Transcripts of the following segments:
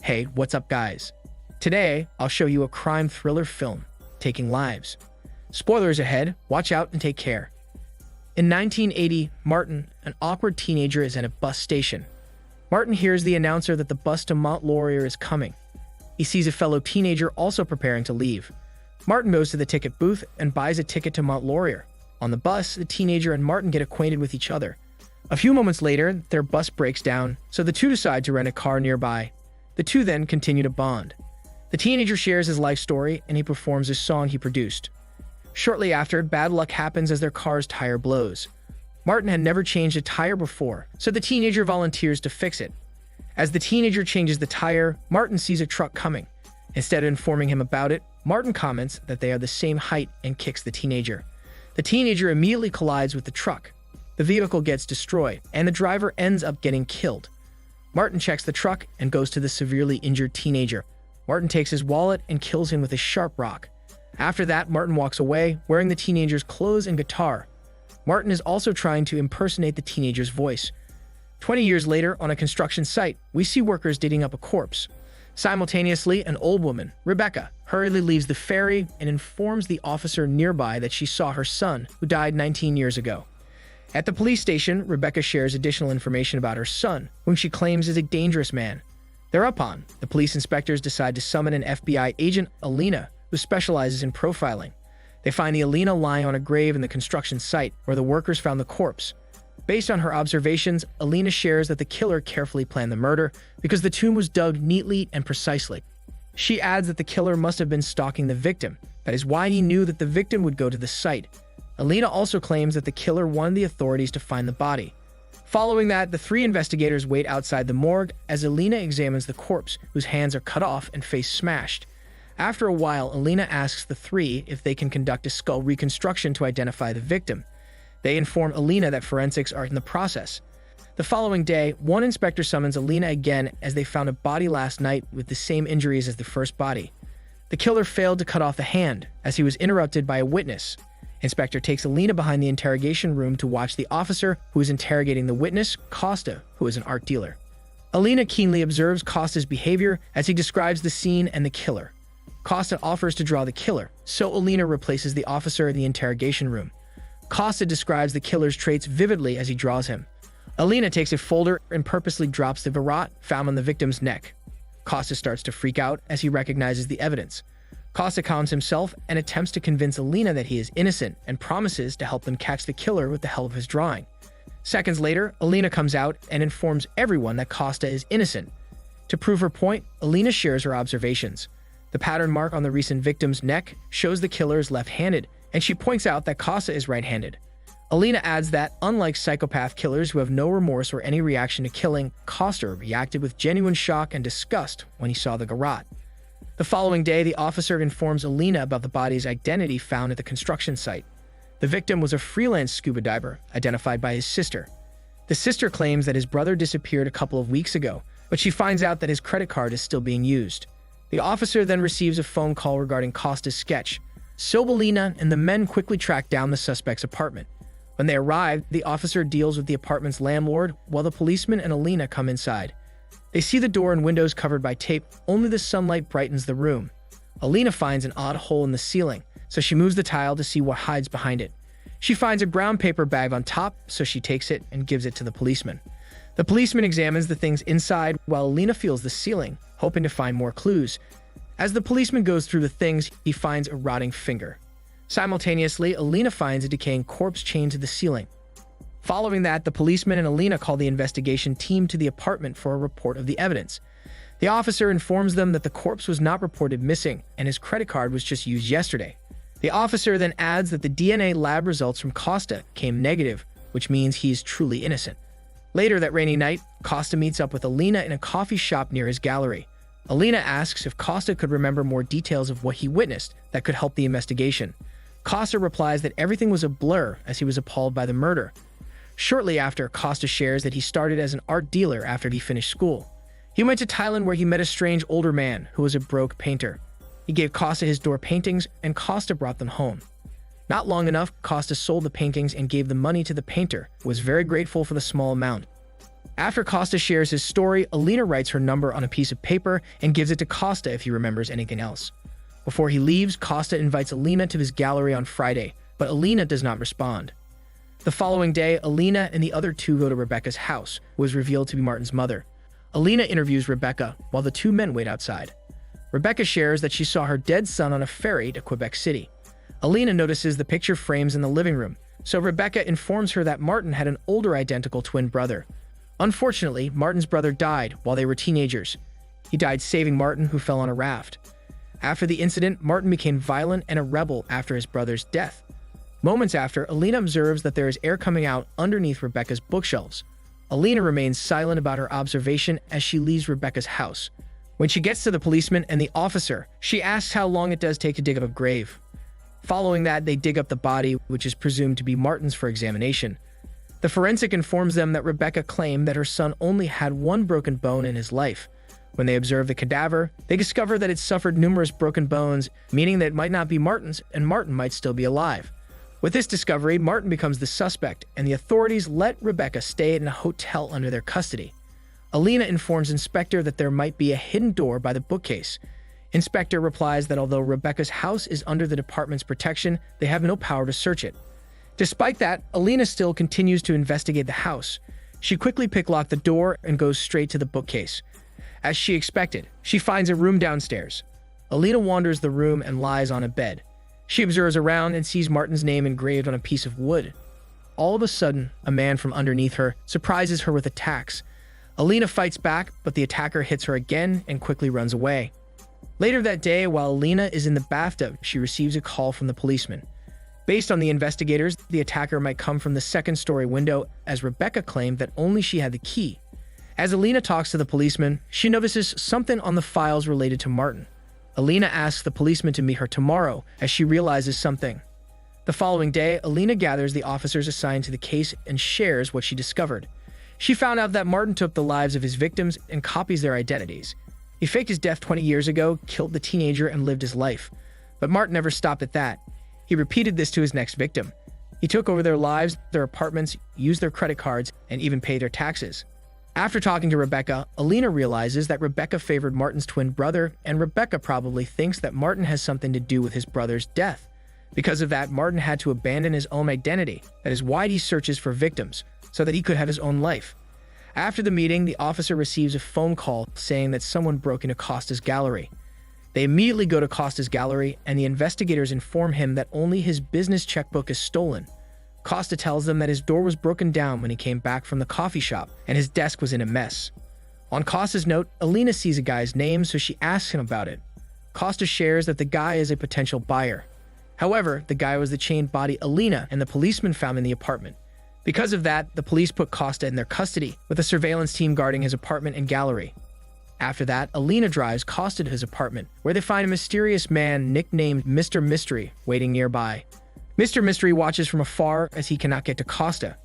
Hey, what's up guys? Today, I'll show you a crime thriller film, Taking Lives. Spoilers ahead, watch out and take care. In 1980, Martin, an awkward teenager, is at a bus station. Martin hears the announcer that the bus to Mont Laurier is coming. He sees a fellow teenager also preparing to leave. Martin goes to the ticket booth and buys a ticket to Mont Laurier. On the bus, the teenager and Martin get acquainted with each other. A few moments later, their bus breaks down, so the two decide to rent a car nearby. The two then continue to bond. The teenager shares his life story and he performs a song he produced. Shortly after, bad luck happens as their car's tire blows. Martin had never changed a tire before, so the teenager volunteers to fix it. As the teenager changes the tire, Martin sees a truck coming. Instead of informing him about it, Martin comments that they are the same height and kicks the teenager. The teenager immediately collides with the truck. The vehicle gets destroyed, and the driver ends up getting killed. Martin checks the truck and goes to the severely injured teenager. Martin takes his wallet and kills him with a sharp rock. After that, Martin walks away, wearing the teenager's clothes and guitar. Martin is also trying to impersonate the teenager's voice. 20 years later, on a construction site, we see workers digging up a corpse. Simultaneously, an old woman, Rebecca, hurriedly leaves the ferry and informs the officer nearby that she saw her son, who died 19 years ago. At the police station, Rebecca shares additional information about her son, whom she claims is a dangerous man. Thereupon, the police inspectors decide to summon an FBI agent, Alina, who specializes in profiling. They find the Alina lying on a grave in the construction site where the workers found the corpse. Based on her observations, Alina shares that the killer carefully planned the murder because the tomb was dug neatly and precisely. She adds that the killer must have been stalking the victim. That is why he knew that the victim would go to the site. Alina also claims that the killer wanted the authorities to find the body. Following that, the three investigators wait outside the morgue as Alina examines the corpse, whose hands are cut off and face smashed. After a while, Alina asks the three if they can conduct a skull reconstruction to identify the victim. They inform Alina that forensics are in the process. The following day, one inspector summons Alina again as they found a body last night with the same injuries as the first body. The killer failed to cut off the hand, as he was interrupted by a witness. Inspector takes Alina behind the interrogation room to watch the officer who is interrogating the witness, Costa, who is an art dealer. Alina keenly observes Costa's behavior as he describes the scene and the killer. Costa offers to draw the killer, so Alina replaces the officer in the interrogation room. Costa describes the killer's traits vividly as he draws him. Alina takes a folder and purposely drops the garrote found on the victim's neck. Costa starts to freak out as he recognizes the evidence. Costa calms himself and attempts to convince Alina that he is innocent and promises to help them catch the killer with the help of his drawing. Seconds later, Alina comes out and informs everyone that Costa is innocent. To prove her point, Alina shares her observations. The pattern mark on the recent victim's neck shows the killer is left-handed, and she points out that Costa is right-handed. Alina adds that, unlike psychopath killers who have no remorse or any reaction to killing, Costa reacted with genuine shock and disgust when he saw the garrote. The following day, the officer informs Alina about the body's identity found at the construction site. The victim was a freelance scuba diver, identified by his sister. The sister claims that his brother disappeared a couple of weeks ago, but she finds out that his credit card is still being used. The officer then receives a phone call regarding Costa's sketch. So Alina and the men quickly track down the suspect's apartment. When they arrive, the officer deals with the apartment's landlord while the policeman and Alina come inside. They see the door and windows covered by tape, only the sunlight brightens the room. Alina finds an odd hole in the ceiling, so she moves the tile to see what hides behind it. She finds a brown paper bag on top, so she takes it and gives it to the policeman. The policeman examines the things inside while Alina feels the ceiling, hoping to find more clues. As the policeman goes through the things, he finds a rotting finger. Simultaneously, Alina finds a decaying corpse chained to the ceiling. Following that, the policeman and Alina call the investigation team to the apartment for a report of the evidence. The officer informs them that the corpse was not reported missing and his credit card was just used yesterday. The officer then adds that the DNA lab results from Costa came negative, which means he is truly innocent. Later that rainy night, Costa meets up with Alina in a coffee shop near his gallery. Alina asks if Costa could remember more details of what he witnessed that could help the investigation. Costa replies that everything was a blur as he was appalled by the murder. Shortly after, Costa shares that he started as an art dealer after he finished school. He went to Thailand where he met a strange older man who was a broke painter. He gave Costa his door paintings and Costa brought them home. Not long enough, Costa sold the paintings and gave the money to the painter, who was very grateful for the small amount. After Costa shares his story, Alina writes her number on a piece of paper and gives it to Costa if he remembers anything else. Before he leaves, Costa invites Alina to his gallery on Friday, but Alina does not respond. The following day, Alina and the other two go to Rebecca's house, who is revealed to be Martin's mother. Alina interviews Rebecca, while the two men wait outside. Rebecca shares that she saw her dead son on a ferry to Quebec City. Alina notices the picture frames in the living room, so Rebecca informs her that Martin had an older identical twin brother. Unfortunately, Martin's brother died while they were teenagers. He died saving Martin, who fell on a raft. After the incident, Martin became violent and a rebel after his brother's death. Moments after, Alina observes that there is air coming out underneath Rebecca's bookshelves. Alina remains silent about her observation as she leaves Rebecca's house. When she gets to the policeman and the officer, she asks how long it does take to dig up a grave. Following that, they dig up the body, which is presumed to be Martin's, for examination. The forensic informs them that Rebecca claimed that her son only had one broken bone in his life. When they observe the cadaver, they discover that it suffered numerous broken bones, meaning that it might not be Martin's and Martin might still be alive. With this discovery, Martin becomes the suspect, and the authorities let Rebecca stay in a hotel under their custody. Alina informs Inspector that there might be a hidden door by the bookcase. Inspector replies that although Rebecca's house is under the department's protection, they have no power to search it. Despite that, Alina still continues to investigate the house. She quickly picklocked the door and goes straight to the bookcase. As she expected, she finds a room downstairs. Alina wanders the room and lies on a bed. She observes around and sees Martin's name engraved on a piece of wood. All of a sudden, a man from underneath her surprises her with attacks. Alina fights back, but the attacker hits her again and quickly runs away. Later that day, while Alina is in the bathtub, she receives a call from the policeman. Based on the investigators, the attacker might come from the second-story window, as Rebecca claimed that only she had the key. As Alina talks to the policeman, she notices something on the files related to Martin. Alina asks the policeman to meet her tomorrow, as she realizes something. The following day, Alina gathers the officers assigned to the case and shares what she discovered. She found out that Martin took the lives of his victims and copies their identities. He faked his death 20 years ago, killed the teenager, and lived his life. But Martin never stopped at that. He repeated this to his next victim. He took over their lives, their apartments, used their credit cards, and even paid their taxes. After talking to Rebecca, Alina realizes that Rebecca favored Martin's twin brother, and Rebecca probably thinks that Martin has something to do with his brother's death. Because of that, Martin had to abandon his own identity. That is why he searches for victims, so that he could have his own life. After the meeting, the officer receives a phone call saying that someone broke into Costa's gallery. They immediately go to Costa's gallery, and the investigators inform him that only his business checkbook is stolen. Costa tells them that his door was broken down when he came back from the coffee shop, and his desk was in a mess. On Costa's note, Alina sees a guy's name, so she asks him about it. Costa shares that the guy is a potential buyer. However, the guy was the chained body Alina and the policeman found in the apartment. Because of that, the police put Costa in their custody, with a surveillance team guarding his apartment and gallery. After that, Alina drives Costa to his apartment, where they find a mysterious man nicknamed Mr. Mystery waiting nearby. Mr. Mystery watches from afar as he cannot get to Costa.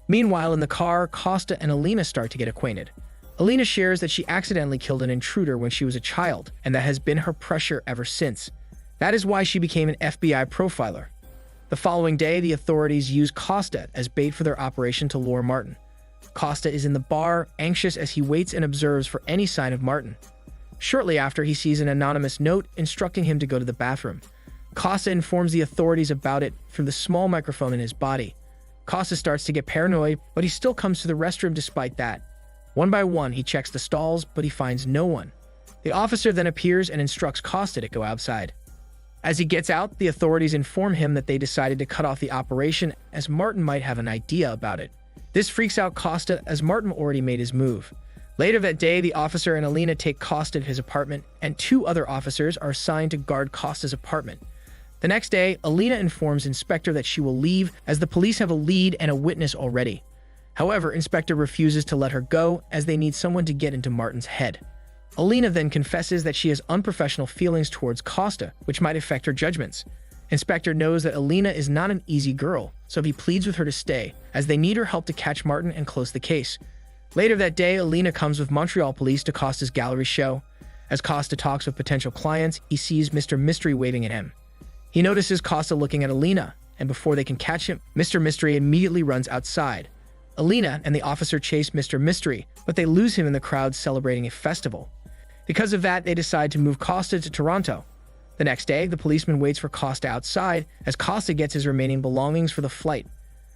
Meanwhile, in the car, Costa and Alina start to get acquainted. Alina shares that she accidentally killed an intruder when she was a child, and that has been her pressure ever since. That is why she became an FBI profiler. The following day, the authorities use Costa as bait for their operation to lure Martin. Costa is in the bar, anxious as he waits and observes for any sign of Martin. Shortly after, he sees an anonymous note instructing him to go to the bathroom. Costa informs the authorities about it through the small microphone in his body. Costa starts to get paranoid, but he still comes to the restroom despite that. One by one, he checks the stalls, but he finds no one. The officer then appears and instructs Costa to go outside. As he gets out, the authorities inform him that they decided to cut off the operation as Martin might have an idea about it. This freaks out Costa as Martin already made his move. Later that day, the officer and Alina take Costa to his apartment, and 2 other officers are assigned to guard Costa's apartment. The next day, Alina informs Inspector that she will leave as the police have a lead and a witness already. However, Inspector refuses to let her go as they need someone to get into Martin's head. Alina then confesses that she has unprofessional feelings towards Costa, which might affect her judgments. Inspector knows that Alina is not an easy girl, so he pleads with her to stay, as they need her help to catch Martin and close the case. Later that day, Alina comes with Montreal police to Costa's gallery show. As Costa talks with potential clients, he sees Mr. Mystery waving at him. He notices Costa looking at Alina, and before they can catch him, Mr. Mystery immediately runs outside. Alina and the officer chase Mr. Mystery, but they lose him in the crowd celebrating a festival. Because of that, they decide to move Costa to Toronto. The next day, the policeman waits for Costa outside as Costa gets his remaining belongings for the flight.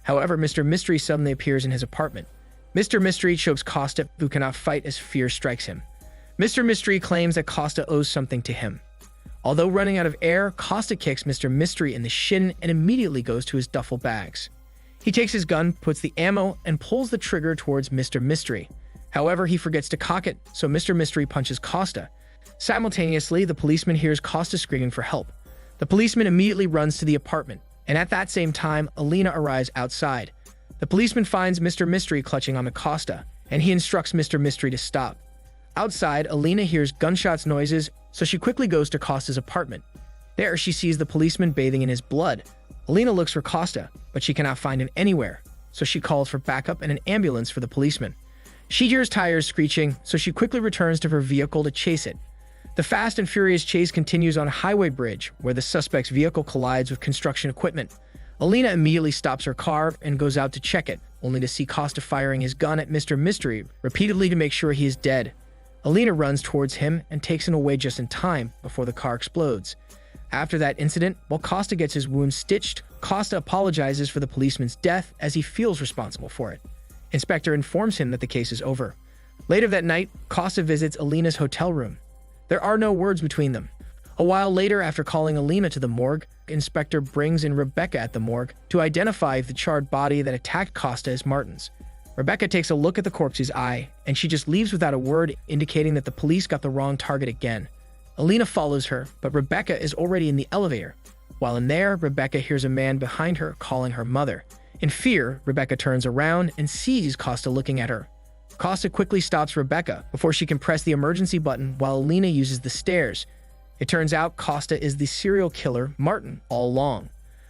However, Mr. Mystery suddenly appears in his apartment. Mr. Mystery chokes Costa, who cannot fight as fear strikes him. Mr. Mystery claims that Costa owes something to him. Although running out of air, Costa kicks Mr. Mystery in the shin and immediately goes to his duffel bags. He takes his gun, puts the ammo, and pulls the trigger towards Mr. Mystery. However, he forgets to cock it, so Mr. Mystery punches Costa. Simultaneously, the policeman hears Costa screaming for help. The policeman immediately runs to the apartment, and at that same time, Alina arrives outside. The policeman finds Mr. Mystery clutching onto Costa, and he instructs Mr. Mystery to stop. Outside, Alina hears gunshots noises, so she quickly goes to Costa's apartment. There, she sees the policeman bathing in his blood. Alina looks for Costa, but she cannot find him anywhere, so she calls for backup and an ambulance for the policeman. She hears tires screeching, so she quickly returns to her vehicle to chase it. The fast and furious chase continues on a highway bridge, where the suspect's vehicle collides with construction equipment. Alina immediately stops her car and goes out to check it, only to see Costa firing his gun at Mr. Mystery repeatedly to make sure he is dead. Alina runs towards him and takes him away just in time before the car explodes. After that incident, while Costa gets his wounds stitched, Costa apologizes for the policeman's death as he feels responsible for it. Inspector informs him that the case is over. Later that night, Costa visits Alina's hotel room. There are no words between them. A while later, after calling Alina to the morgue, Inspector brings in Rebecca at the morgue to identify if the charred body that attacked Costa is Martin's. Rebecca takes a look at the corpse's eye, and she just leaves without a word, indicating that the police got the wrong target again. Alina follows her, but Rebecca is already in the elevator. While in there, Rebecca hears a man behind her calling her mother. In fear, Rebecca turns around and sees Costa looking at her. Costa quickly stops Rebecca before she can press the emergency button while Alina uses the stairs. It turns out Costa is the serial killer, Martin, all along.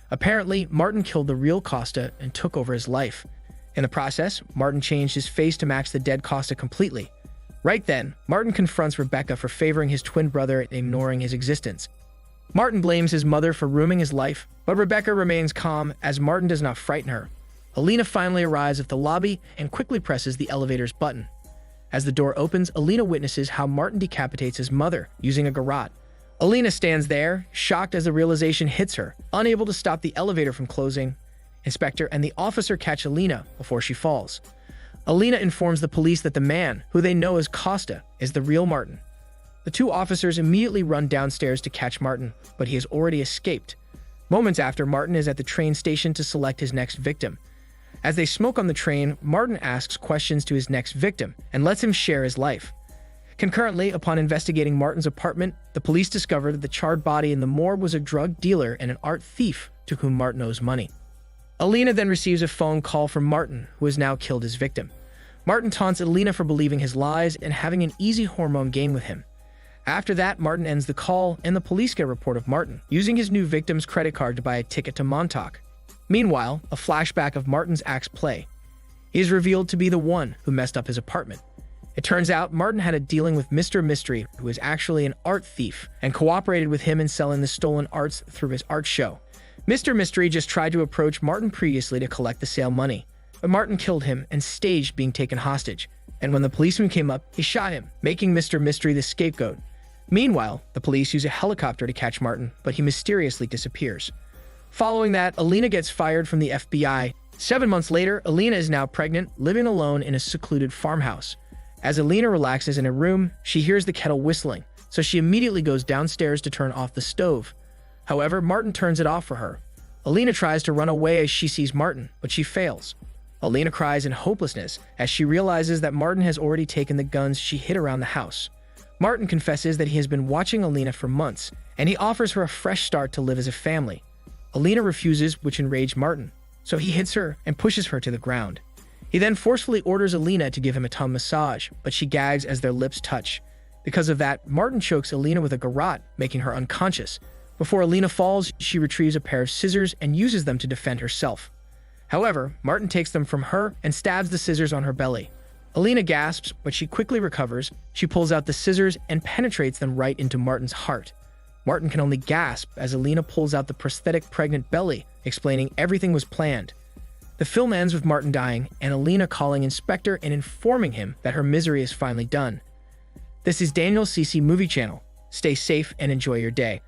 Apparently, Martin killed the real Costa and took over his life. In the process, Martin changed his face to match the dead Costa completely. Right then, Martin confronts Rebecca for favoring his twin brother and ignoring his existence. Martin blames his mother for ruining his life, but Rebecca remains calm as Martin does not frighten her. Alina finally arrives at the lobby and quickly presses the elevator's button. As the door opens, Alina witnesses how Martin decapitates his mother using a garrote. Alina stands there, shocked as the realization hits her, unable to stop the elevator from closing. Inspector and the officer catch Alina before she falls. Alina informs the police that the man, who they know as Costa, is the real Martin. The two officers immediately run downstairs to catch Martin, but he has already escaped. Moments after, Martin is at the train station to select his next victim. As they smoke on the train, Martin asks questions to his next victim and lets him share his life. Concurrently, upon investigating Martin's apartment, the police discovered that the charred body in the morgue was a drug dealer and an art thief to whom Martin owes money. Alina then receives a phone call from Martin, who has now killed his victim. Martin taunts Alina for believing his lies and having an easy hormone game with him. After that, Martin ends the call, and the police get a report of Martin using his new victim's credit card to buy a ticket to Montauk. Meanwhile, a flashback of Martin's acts play. He is revealed to be the one who messed up his apartment. It turns out Martin had a dealing with Mr. Mystery, who is actually an art thief, and cooperated with him in selling the stolen arts through his art show. Mr. Mystery just tried to approach Martin previously to collect the sale money, but Martin killed him and staged being taken hostage, and when the policeman came up, he shot him, making Mr. Mystery the scapegoat. Meanwhile, the police use a helicopter to catch Martin, but he mysteriously disappears. Following that, Alina gets fired from the FBI. 7 months later, Alina is now pregnant, living alone in a secluded farmhouse. As Alina relaxes in her room, she hears the kettle whistling, so she immediately goes downstairs to turn off the stove. However, Martin turns it off for her. Alina tries to run away as she sees Martin, but she fails. Alina cries in hopelessness as she realizes that Martin has already taken the guns she hid around the house. Martin confesses that he has been watching Alina for months, and he offers her a fresh start to live as a family. Alina refuses, which enraged Martin, so he hits her and pushes her to the ground. He then forcefully orders Alina to give him a tongue massage, but she gags as their lips touch. Because of that, Martin chokes Alina with a garrote, making her unconscious. Before Alina falls, she retrieves a pair of scissors and uses them to defend herself. However, Martin takes them from her and stabs the scissors on her belly. Alina gasps, but she quickly recovers. She pulls out the scissors and penetrates them right into Martin's heart. Martin can only gasp as Alina pulls out the prosthetic pregnant belly, explaining everything was planned. The film ends with Martin dying and Alina calling Inspector and informing him that her misery is finally done. This is Daniel CC Movie Channel. Stay safe and enjoy your day.